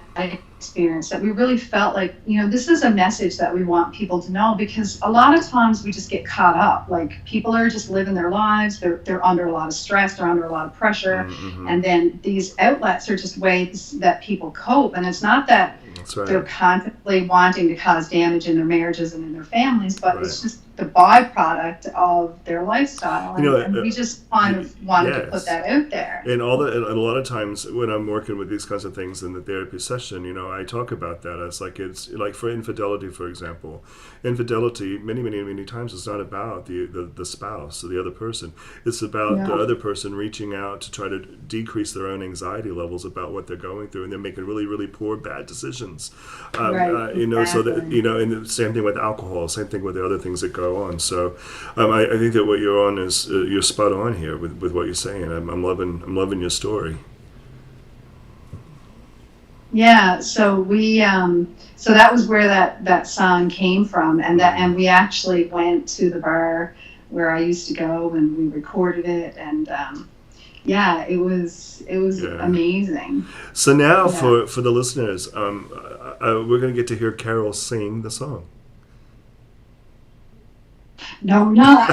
Speaker 2: experience that we really felt like, this is a message that we want people to know, because a lot of times we just get caught up. Like, people are just living their lives. They're under a lot of stress. They're under a lot of pressure.
Speaker 1: Mm-hmm.
Speaker 2: And then these outlets are just ways that people cope. And it's not that
Speaker 1: That's right.
Speaker 2: they're constantly wanting to cause damage in their marriages and in their families, but
Speaker 1: Right.
Speaker 2: it's just the byproduct of their lifestyle. And we just kind of wanted to put that out there.
Speaker 1: And and a lot of times when I'm working with these kinds of things in the therapy session, I talk about that. It's like for infidelity, for example. Infidelity, many, many, many times, is not about the spouse or the other person. It's about the other person reaching out to try to decrease their own anxiety levels about what they're going through, and they're making really, really poor, bad decisions.
Speaker 2: Right,
Speaker 1: So that,
Speaker 2: exactly.
Speaker 1: and the same thing with alcohol, same thing with the other things that go on. So I think that what you're on is you're spot on here with what you're saying. I'm loving your story.
Speaker 2: Yeah, so so that was where that song came from, and we actually went to the bar where I used to go, and we recorded it, and it was amazing.
Speaker 1: So now for the listeners, we're going to get to hear Carol sing the song.
Speaker 2: No, not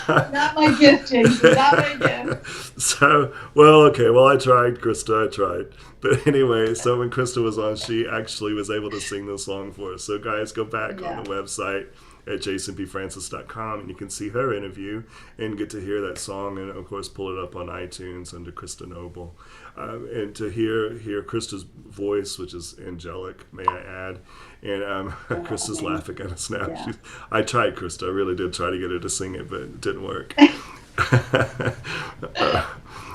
Speaker 2: not my gift, Jason. Not my gift.
Speaker 1: So, I tried, Krista, I tried. But anyway, so when Krista was on, she actually was able to sing the song for us. So guys, go back on the website at jasonpfrancis.com, and you can see her interview and get to hear that song, and of course pull it up on iTunes under Krista Noble, and to hear Krista's voice, which is angelic, may I add. And Krista's laughing at us now.
Speaker 2: Yeah.
Speaker 1: I tried, Krista. I really did try to get her to sing it, but it didn't work.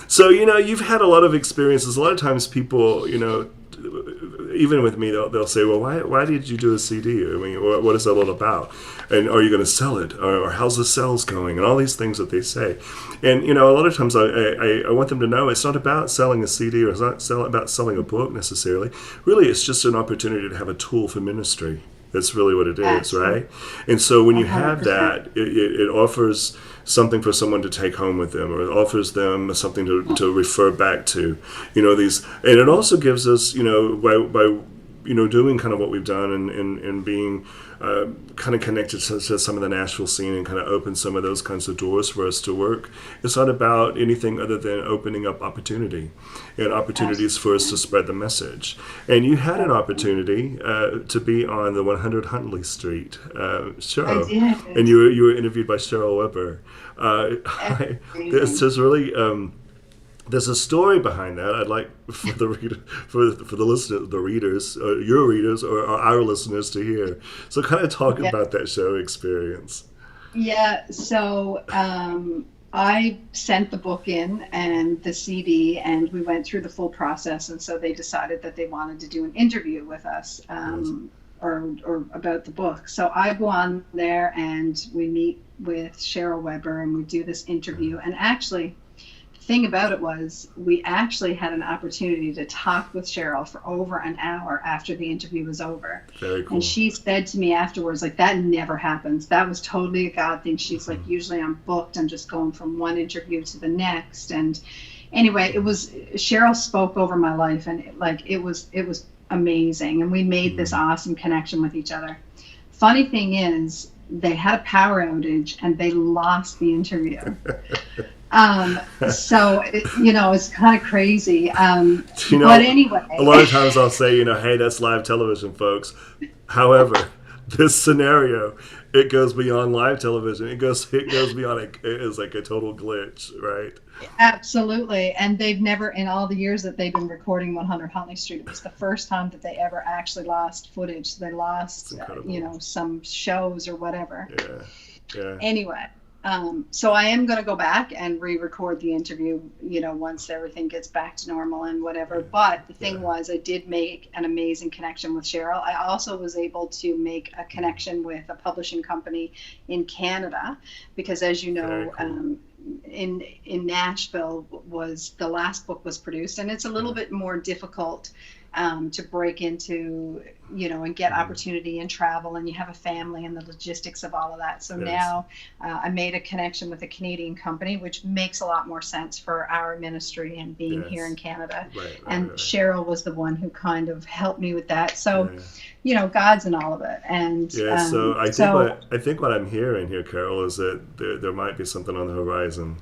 Speaker 1: So, you've had a lot of experiences. A lot of times people, even with me, they'll say, well, why did you do a CD? I mean, what is that all about? And are you going to sell it? Or how's the sales going? And all these things that they say. And, a lot of times I want them to know it's not about selling a CD, or it's not about selling a book necessarily. Really, it's just an opportunity to have a tool for ministry. That's really what it is,
Speaker 2: Absolutely.
Speaker 1: right? And so when you have
Speaker 2: 100%.
Speaker 1: that, it offers something for someone to take home with them, or it offers them something to refer back to. And it also gives us, by doing kind of what we've done and being kind of connected to some of the Nashville scene, and kind of open some of those kinds of doors for us to work. It's not about anything other than opening up opportunity and opportunities for us to spread the message. And you had an opportunity to be on the 100 Huntley Street show.
Speaker 2: I did.
Speaker 1: And you were interviewed by Cheryl Weber. There's really there's a story behind that. I'd like for the reader, for the listener, the readers, your readers, or our listeners to hear. So, kind of talk about that show experience.
Speaker 2: Yeah. So I sent the book in and the CD, and we went through the full process. And so they decided that they wanted to do an interview with us, or about the book. So I go on there, and we meet with Cheryl Weber, and we do this interview. And actually, the thing about it was we actually had an opportunity to talk with Cheryl for over an hour after the interview was over.
Speaker 1: Very cool.
Speaker 2: And she said to me afterwards, like, that never happens. That was totally a God thing. She's like, usually I'm booked. I'm just going from one interview to the next. And anyway, Cheryl spoke over my life, and it was amazing. And we made this awesome connection with each other. Funny thing is, they had a power outage and they lost the interview. So it's kind of crazy. But anyway,
Speaker 1: a lot of times I'll say, hey, that's live television, folks. However, this scenario, it goes beyond live television. It goes beyond it is like a total glitch, right?
Speaker 2: Absolutely. And they've never, in all the years that they've been recording 100 Huntley Street, it was the first time that they ever actually lost footage. They lost, some shows or whatever.
Speaker 1: Yeah.
Speaker 2: Anyway, so I am going to go back and re-record the interview, once everything gets back to normal and whatever. But the thing was, I did make an amazing connection with Cheryl. I also was able to make a connection with a publishing company in Canada, because as you know, cool. In Nashville the last book was produced, and it's a little bit more difficult to break into, and get opportunity and travel, and you have a family and the logistics of all of that. So now I made a connection with a Canadian company, which makes a lot more sense for our ministry and being here in Canada. Right. Cheryl was the one who kind of helped me with that. So, God's in all of it. And
Speaker 1: so I think what I'm hearing here, Carol, is that there might be something on the horizon.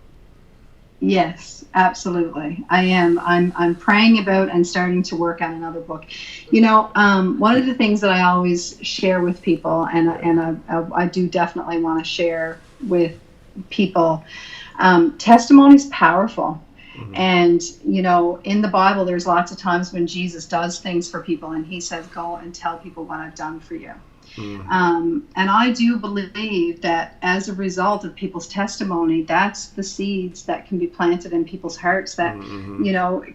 Speaker 2: Yes, absolutely. I am. I'm praying about and starting to work on another book. One of the things that I always share with people, and I do definitely want to share with people, testimony is powerful. Mm-hmm. And, in the Bible, there's lots of times when Jesus does things for people and he says, go and tell people what I've done for you. Mm-hmm. And I do believe that as a result of people's testimony, that's the seeds that can be planted in people's hearts that,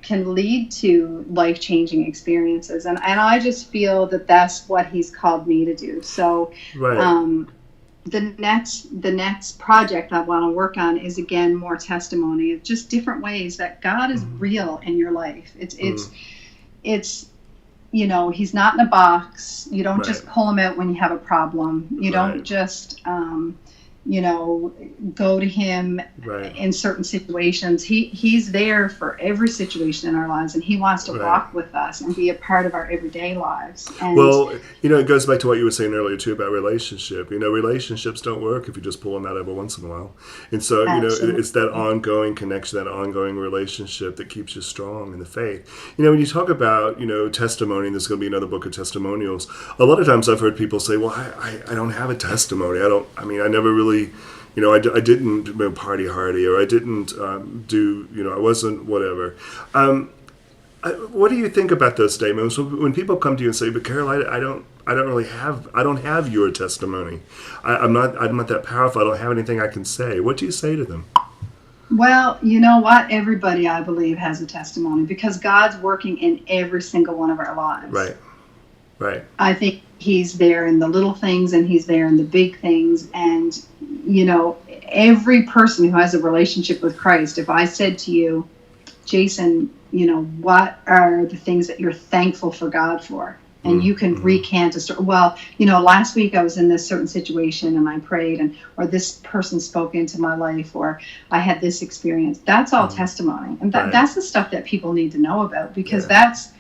Speaker 2: can lead to life-changing experiences. And I just feel that that's what he's called me to do. So the next project I want to work on is, again, more testimony of just different ways that God is real in your life. It's he's not in a box. You don't just pull him out when you have a problem. You don't just, go to him in certain situations. He's there for every situation in our lives, and he wants to walk with us and be a part of our everyday lives. And
Speaker 1: it goes back to what you were saying earlier too about relationship. Relationships don't work if you just pull them out every once in a while. And so, it's that ongoing connection, that ongoing relationship that keeps you strong in the faith. When you talk about, testimony, and there's going to be another book of testimonials, a lot of times I've heard people say, well, I don't have a testimony. I never really, I didn't party hardy, or I didn't I wasn't whatever. What do you think about those statements when people come to you and say, "But Carol, I don't have your testimony. I'm not that powerful. I don't have anything I can say." What do you say to them?
Speaker 2: Well, you know what? Everybody, I believe, has a testimony, because God's working in every single one of our lives. Right. I think he's there in the little things, and he's there in the big things. And, every person who has a relationship with Christ, if I said to you, Jason, what are the things that you're thankful for God for? And you can recant a story. Well, last week I was in this certain situation and I prayed, or this person spoke into my life, or I had this experience. That's all testimony. And that's the stuff that people need to know about, because that's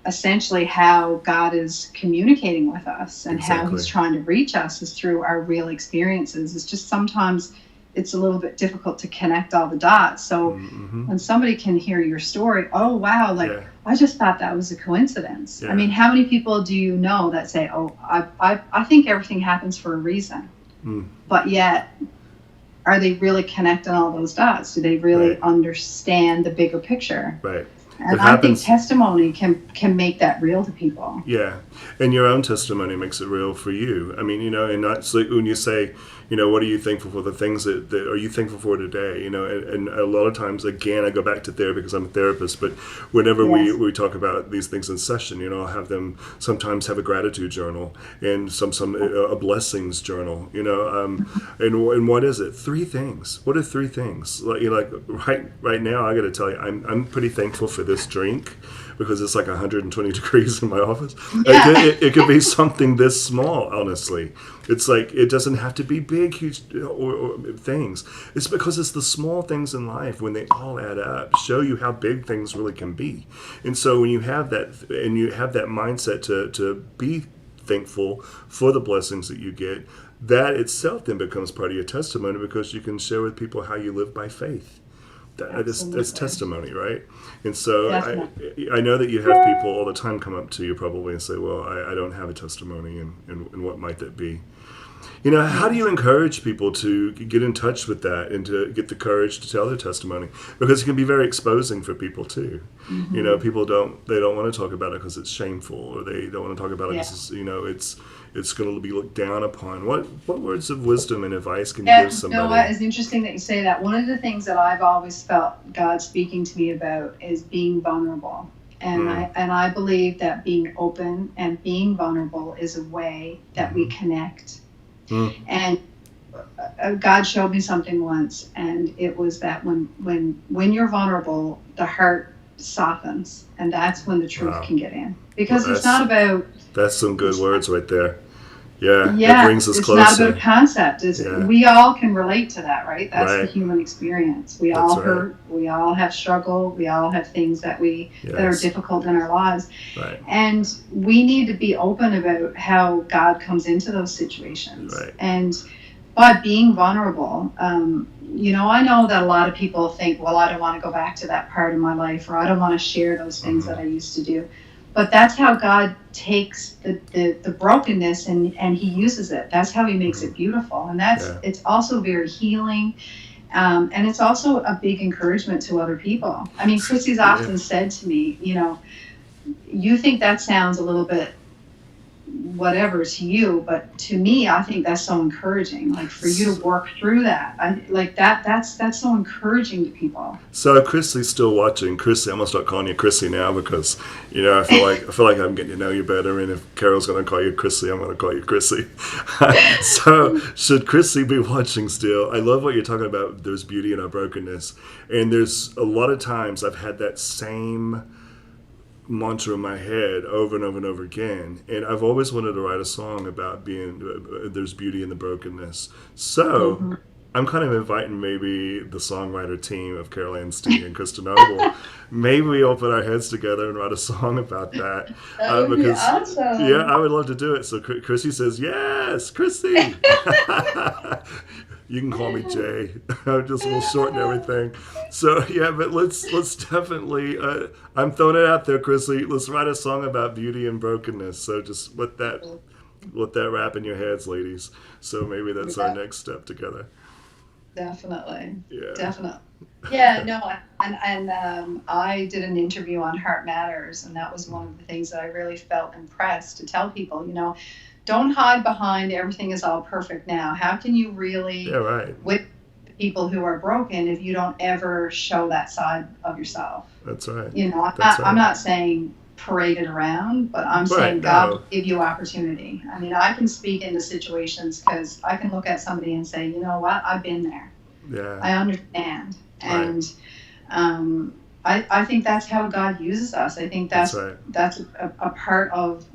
Speaker 2: essentially how God is communicating with us, and how he's trying to reach us is through our real experiences. It's just sometimes it's a little bit difficult to connect all the dots. So when somebody can hear your story, oh, wow, I just thought that was a coincidence. Yeah. I mean, how many people do you know that say, oh, I think everything happens for a reason. But yet, are they really connecting all those dots? Do they really understand the bigger picture?
Speaker 1: Right.
Speaker 2: And I think testimony can make that real to people.
Speaker 1: Yeah, and your own testimony makes it real for you. I mean, and not so when you say, what are you thankful for? The things that are you thankful for today? And a lot of times, again, I go back to therapy because I'm a therapist. But whenever we talk about these things in session, I'll have them sometimes have a gratitude journal and some a blessings journal. And what is it? 3 things. What are 3 things? Like right now, I got to tell you, I'm pretty thankful for this drink, because it's like 120 degrees in my office.
Speaker 2: Yeah.
Speaker 1: It could be something this small, honestly. It's like, it doesn't have to be big, huge or things. It's because it's the small things in life, when they all add up, show you how big things really can be. And so when you have that, and you have that mindset to be thankful for the blessings that you get, that itself then becomes part of your testimony, because you can share with people how you live by faith. That's testimony, right? And so I know that you have people all the time come up to you probably and say, well, I don't have a testimony, and what might that be? How do you encourage people to get in touch with that and to get the courage to tell their testimony? Because it can be very exposing for people too. Mm-hmm. People don't want to talk about it because it's shameful, or they don't want to talk about it because it's going to be looked down upon. What words of wisdom and advice can you give somebody?
Speaker 2: It's interesting that you say that. One of the things that I've always felt God speaking to me about is being vulnerable. And I believe that being open and being vulnerable is a way that we connect. And God showed me something once, and it was that when you're vulnerable, the heart softens, and that's when the truth can get in. Because it's not about...
Speaker 1: That's some good words right there. Yeah, it brings us closer.
Speaker 2: It's not about concept. We all can relate to that, right? That's the human experience. We all hurt. We all have struggle. We all have things that that are difficult in our lives.
Speaker 1: Right.
Speaker 2: And we need to be open about how God comes into those situations.
Speaker 1: Right.
Speaker 2: And by being vulnerable, I know that a lot of people think, well, I don't want to go back to that part of my life, or I don't want to share those things that I used to do. But that's how God takes the brokenness and he uses it. That's how he makes it beautiful. And it's also very healing. And it's also a big encouragement to other people. I mean, Chrissy's often said to me, you think that sounds a little bit whatever to you, but to me, I think that's so encouraging. Like, for you to work through that, that's so encouraging to people.
Speaker 1: So Chrissy's still watching. Chrissy, I'm gonna start calling you Chrissy now, because I feel like I'm getting to know you better. And if Carol's gonna call you Chrissy, I'm gonna call you Chrissy. So should Chrissy be watching still? I love what you're talking about. There's beauty in our brokenness, and there's a lot of times I've had that same mantra in my head over and over and over again, and I've always wanted to write a song about there's beauty in the brokenness. So I'm kind of inviting maybe the songwriter team of Carol Anstey and Kristen Noble. Maybe we all put our heads together and write a song about that.
Speaker 2: That would be awesome.
Speaker 1: Yeah, I would love to do it. So Chrissy says, yes, Chrissy. You can call me Jay. We'll shorten everything. So but let's definitely. I'm throwing it out there, Chrissy. Let's write a song about beauty and brokenness. So just let that wrap in your heads, ladies. So maybe that's our next step together.
Speaker 2: Definitely.
Speaker 1: Yeah.
Speaker 2: Definitely. Yeah. No. And I did an interview on Heart Matters, and that was one of the things that I really felt impressed to tell people. Don't hide behind everything is all perfect now. How can you really, with people who are broken, if you don't ever show that side of yourself?
Speaker 1: That's right.
Speaker 2: I'm not saying parade it around, but I'm saying God will give you opportunity. I mean, I can speak into situations because I can look at somebody and say, you know what, I've been there.
Speaker 1: Yeah.
Speaker 2: I understand. And I think that's how God uses us. I think that's a part of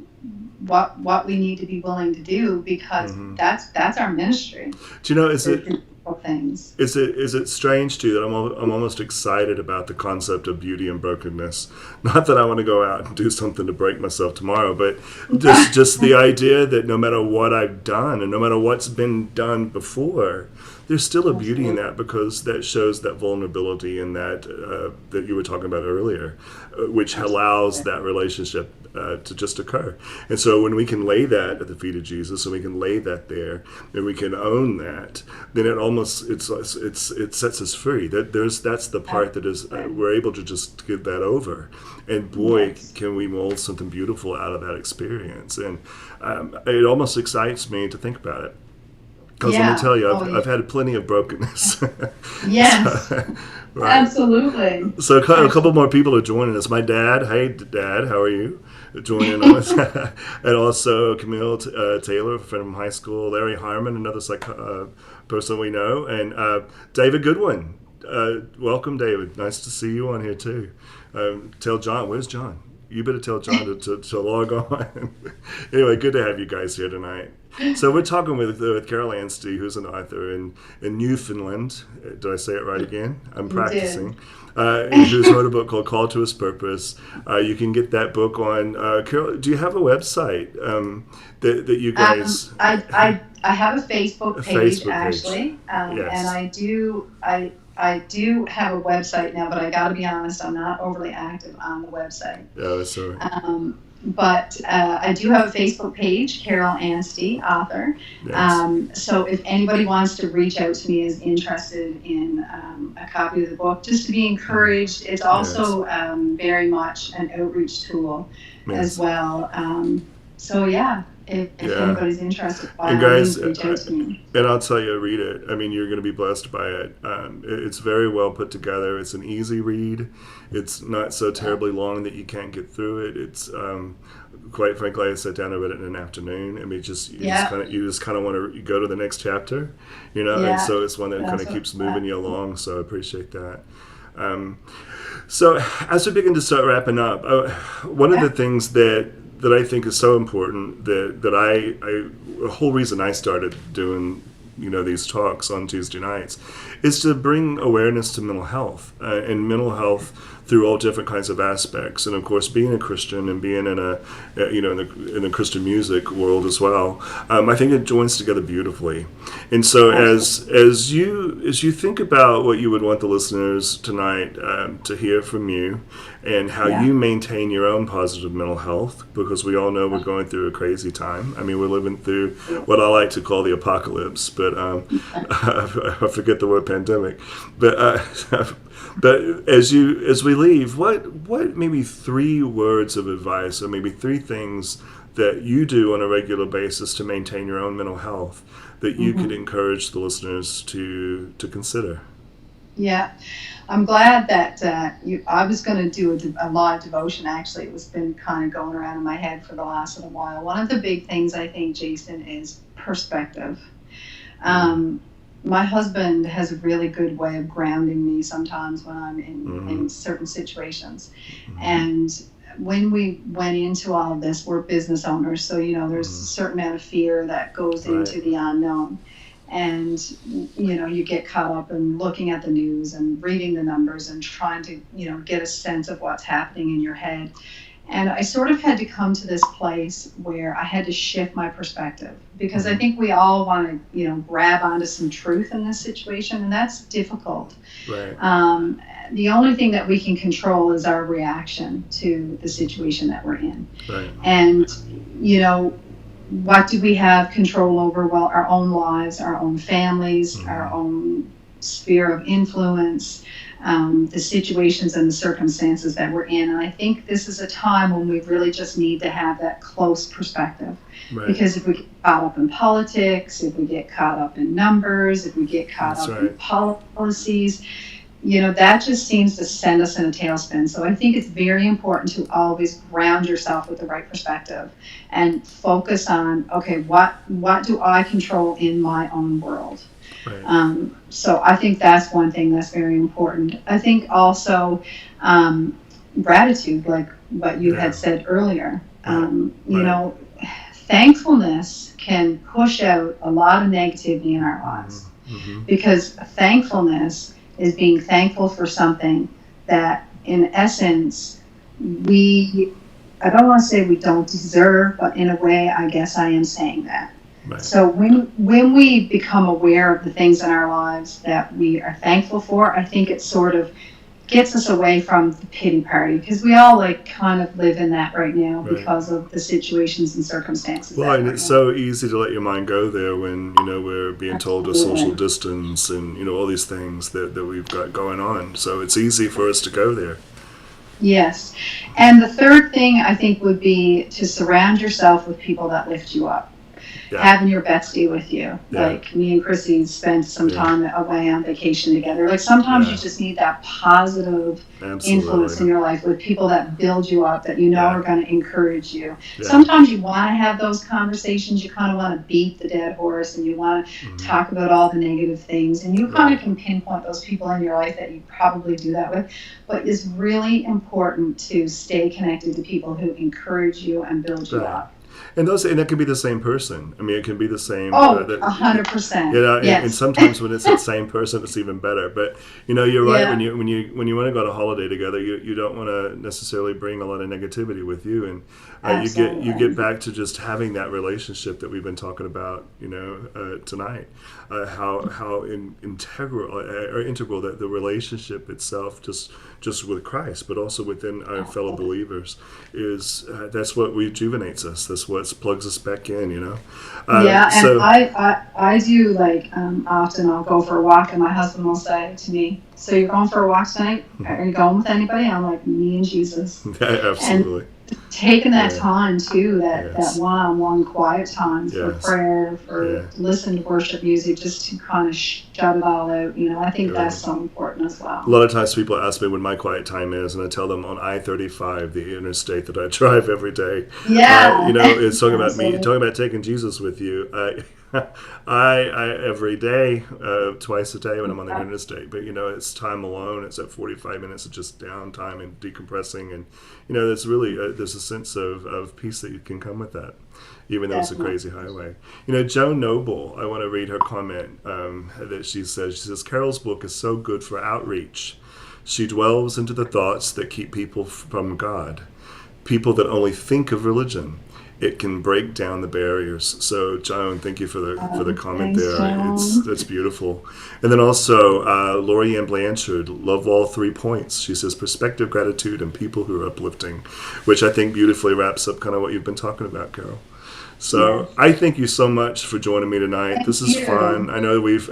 Speaker 2: what we need to be willing to do, because that's our ministry.
Speaker 1: Do you know, is it
Speaker 2: things?
Speaker 1: Is it strange to you that I'm almost excited about the concept of beauty and brokenness? Not that I want to go out and do something to break myself tomorrow, but just the idea that no matter what I've done and no matter what's been done before, there's still a beauty in
Speaker 2: Absolutely.
Speaker 1: that, because that shows that vulnerability and that you were talking about earlier, which allows
Speaker 2: Absolutely.
Speaker 1: that relationship to just occur. And so when we can lay that at the feet of Jesus, and we can lay that there, and we can own that, then it sets us free. That's the part that is
Speaker 2: Absolutely.
Speaker 1: we're able to just give that over, and boy,
Speaker 2: Yes.
Speaker 1: can we mold something beautiful out of that experience. And it almost excites me to think about it. Because let me
Speaker 2: Yeah.
Speaker 1: tell you,
Speaker 2: Oh,
Speaker 1: I've
Speaker 2: yeah.
Speaker 1: had plenty of brokenness.
Speaker 2: Yes.
Speaker 1: So, right.
Speaker 2: Absolutely.
Speaker 1: So a couple
Speaker 2: Absolutely.
Speaker 1: more people are joining us. My dad, hey Dad, how are you? Joining us, and also Camille Taylor, a friend from high school. Larry Harmon, another person we know, and David Goodwin. Welcome, David. Nice to see you on here too. Tell John, where's John? You better tell John to log on. Anyway, good to have you guys here tonight. So we're talking with Carol Anstey, who's an author in Newfoundland. Did I say it right again? I'm
Speaker 2: You did.
Speaker 1: practicing. Who's wrote a book called Call to His Purpose. You can get that book on. Carol, do you have a website that you guys
Speaker 2: I have a Facebook
Speaker 1: a
Speaker 2: page
Speaker 1: Facebook page?
Speaker 2: actually, and
Speaker 1: Yes.
Speaker 2: I do have a website now, but I got to be honest, I'm not overly active on the website.
Speaker 1: Yeah, so
Speaker 2: But I do have a Facebook page, Carol Anstey, author.
Speaker 1: yes,
Speaker 2: So if anybody wants to reach out to me, is interested in a copy of the book, just to be encouraged. It's
Speaker 1: yes,
Speaker 2: also very much an outreach tool as
Speaker 1: yes,
Speaker 2: well. So yeah, if
Speaker 1: yeah.
Speaker 2: anybody's interested, by
Speaker 1: And
Speaker 2: all
Speaker 1: guys,
Speaker 2: means, reach out to me.
Speaker 1: and I'll tell you, read it. I mean, you're going to be blessed by it. It's very well put together. It's an easy read. It's not so
Speaker 2: Yeah,
Speaker 1: terribly long that you can't get through it. It's quite frankly, I sat down and read it in an afternoon. I mean,
Speaker 2: yeah,
Speaker 1: you just kind of want to go to the next chapter, And
Speaker 2: yeah.
Speaker 1: so it's one that kind
Speaker 2: That's
Speaker 1: of
Speaker 2: what.
Speaker 1: keeps moving you along. So I appreciate that. Um, so as we begin to start wrapping up, one of the
Speaker 2: Yeah,
Speaker 1: things that I think is so important that the whole reason I started doing these talks on Tuesday nights is to bring awareness to mental health and mental health through all different kinds of aspects, and of course being a Christian and being in a in the Christian music world as well. I think it joins together beautifully. And so
Speaker 2: absolutely.
Speaker 1: as you think about what you would want the listeners tonight to hear from you, and how
Speaker 2: Yeah.
Speaker 1: you maintain your own positive mental health, because we all know we're going through a crazy time. I mean, we're living through what I like to call the apocalypse, but I forget the word pandemic. But but as we leave, what maybe 3 words of advice, or maybe 3 things that you do on a regular basis to maintain your own mental health that you could
Speaker 2: Mhm.
Speaker 1: encourage the listeners to consider?
Speaker 2: Yeah. I'm glad that I was going to do a live devotion. Actually, it was been kind of going around in my head for the last little while. One of the big things I think, Jason, is perspective.
Speaker 1: Mm-hmm.
Speaker 2: Um, my husband has a really good way of grounding me sometimes when I'm
Speaker 1: Mm-hmm.
Speaker 2: in certain situations.
Speaker 1: Mm-hmm.
Speaker 2: And when we went into all of this, we're business owners, so there's a
Speaker 1: Mm-hmm.
Speaker 2: certain amount of fear that goes
Speaker 1: Right.
Speaker 2: into the unknown. And you get caught up in looking at the news and reading the numbers and trying to get a sense of what's happening in your head. And I sort of had to come to this place where I had to shift my perspective, because I
Speaker 1: Mm-hmm.
Speaker 2: think we all want to grab onto some truth in this situation, and that's difficult.
Speaker 1: Right.
Speaker 2: um, the only thing that we can control is our reaction to the situation that we're in.
Speaker 1: Right.
Speaker 2: And you know what do we have control over? Well, our own lives, our own families,
Speaker 1: Mm-hmm.
Speaker 2: our own sphere of influence, the situations and the circumstances that we're in. And I think this is a time when we really just need to have that close perspective.
Speaker 1: Right.
Speaker 2: Because if we get caught up in politics, if we get caught up in numbers, if we get caught
Speaker 1: That's
Speaker 2: up in
Speaker 1: right.
Speaker 2: policies, that just seems to send us in a tailspin. So I think it's very important to always ground yourself with the right perspective and focus on, okay, what do I control in my own world?
Speaker 1: Right.
Speaker 2: So I think that's one thing that's very important. I think also gratitude, like what you
Speaker 1: Yeah.
Speaker 2: had said earlier.
Speaker 1: Right.
Speaker 2: You
Speaker 1: Right.
Speaker 2: know, thankfulness can push out a lot of negativity in our lives,
Speaker 1: Mm-hmm. Mm-hmm.
Speaker 2: because thankfulness is being thankful for something that, in essence, I don't want to say we don't deserve, but in a way, I guess I am saying that.
Speaker 1: Right.
Speaker 2: So when we become aware of the things in our lives that we are thankful for, I think it sort of gets us away from the pity party, because we all like kind of live in that right now
Speaker 1: Right.
Speaker 2: because of the situations and circumstances
Speaker 1: Well,
Speaker 2: that
Speaker 1: and
Speaker 2: we're
Speaker 1: it's
Speaker 2: in.
Speaker 1: so easy to let your mind go there when, we're being told to social
Speaker 2: Absolutely.
Speaker 1: distance and, all these things that we've got going on. So it's easy for us to go there.
Speaker 2: Yes. And the third thing I think would be to surround yourself with people that lift you up.
Speaker 1: Yeah.
Speaker 2: Having your bestie with you.
Speaker 1: Yeah.
Speaker 2: Like me and Chrissy spent some
Speaker 1: Yeah.
Speaker 2: time away on vacation together. Like sometimes you
Speaker 1: Yeah.
Speaker 2: just need that positive influence in
Speaker 1: Absolutely.
Speaker 2: your life with people that build you up, that you know
Speaker 1: Yeah.
Speaker 2: are going to encourage you.
Speaker 1: Yeah.
Speaker 2: Sometimes you want to have those conversations. You kind of want to beat the dead horse and you want to
Speaker 1: Hmm.
Speaker 2: talk about all the negative things. And you kind
Speaker 1: Right.
Speaker 2: of can pinpoint those people in your life that you probably do that with. But it's really important to stay connected to people who encourage you and build you
Speaker 1: Right.
Speaker 2: up.
Speaker 1: And that can be the same person. I mean, it can be the same.
Speaker 2: Oh, 100%.
Speaker 1: And
Speaker 2: Yes.
Speaker 1: sometimes when it's that same person, it's even better. But you're right. When
Speaker 2: Yeah,
Speaker 1: you want to go on a holiday together, you don't want to necessarily bring a lot of negativity with you, and you get
Speaker 2: absolutely.
Speaker 1: back to just having that relationship that we've been talking about, tonight. Integral that the relationship itself, just with Christ, but also within our fellow believers, is that's what rejuvenates us. That's what plugs us back in.
Speaker 2: Yeah, and
Speaker 1: So
Speaker 2: I do like often I'll go for a walk and my husband will say to me, "So you're going for a walk tonight? Are you going with anybody?" I'm like, "Me and Jesus." And
Speaker 1: absolutely,
Speaker 2: taking that
Speaker 1: yeah,
Speaker 2: time too, that
Speaker 1: yes,
Speaker 2: one-on-one quiet time for
Speaker 1: yes,
Speaker 2: prayer, for
Speaker 1: yeah,
Speaker 2: listen to worship music, just to kind of shut it all out. I think
Speaker 1: you're
Speaker 2: that's
Speaker 1: right.
Speaker 2: so important as
Speaker 1: A
Speaker 2: well.
Speaker 1: lot of times people ask me when my quiet time is, and I tell them on I-35, the interstate that I drive every day.
Speaker 2: Yeah,
Speaker 1: It's talking about me,
Speaker 2: absolutely.
Speaker 1: talking about taking Jesus with you. I every day, twice a day when I'm on the interstate. But it's time alone. It's at 45 minutes of just downtime and decompressing, and there's really there's a sense of peace that you can come with that, even though it's a
Speaker 2: Definitely.
Speaker 1: crazy highway. Joan Noble, I want to read her comment that she says. She says, Carol's book is so good for outreach. She delves into the thoughts that keep people from God, people that only think of religion. It can break down the barriers. So, Joan, thank you for the comment
Speaker 2: Thanks,
Speaker 1: there.
Speaker 2: Joan.
Speaker 1: That's beautiful. And then also, Lori Ann Blanchard, love all 3 points. She says perspective, gratitude, and people who are uplifting, which I think beautifully wraps up kind of what you've been talking about, Carol.
Speaker 2: Yes.
Speaker 1: So I thank you so much for joining me tonight.
Speaker 2: Thank
Speaker 1: This is fun.
Speaker 2: you.
Speaker 1: I know we've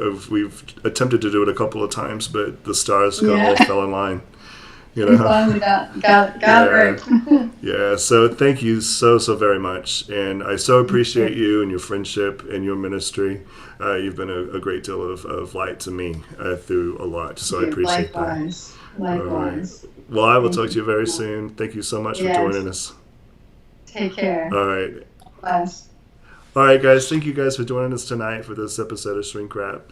Speaker 1: attempted to do it a couple of times, but the stars kind of all
Speaker 2: Yeah.
Speaker 1: fell in line. You
Speaker 2: We
Speaker 1: know.
Speaker 2: finally got it
Speaker 1: Yeah.
Speaker 2: right.
Speaker 1: Yeah. So thank you so very much, and I so
Speaker 2: Thank
Speaker 1: appreciate
Speaker 2: you.
Speaker 1: you and your friendship and your ministry. You've been a great deal of light to me through a lot. So I
Speaker 2: You.
Speaker 1: appreciate that.
Speaker 2: Likewise.
Speaker 1: All right.
Speaker 2: Likewise.
Speaker 1: Well, I will
Speaker 2: Thank
Speaker 1: talk to
Speaker 2: you
Speaker 1: you very
Speaker 2: so much.
Speaker 1: soon. Thank you so much for joining
Speaker 2: Yes.
Speaker 1: us.
Speaker 2: Take care.
Speaker 1: All right.
Speaker 2: Bless.
Speaker 1: All right, guys. Thank you guys for joining us tonight for this episode of Shrink Wrap.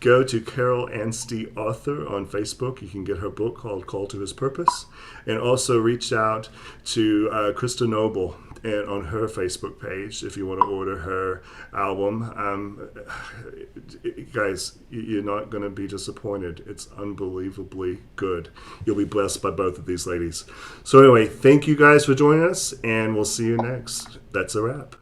Speaker 1: Go to Carol Anstey Author on Facebook. You can get her book called Call to His Purpose. And also reach out to Krista Noble and on her Facebook page if you want to order her album. Guys, you're not going to be disappointed. It's unbelievably good. You'll be blessed by both of these ladies. So anyway, thank you guys for joining us, and we'll see you next. That's a wrap.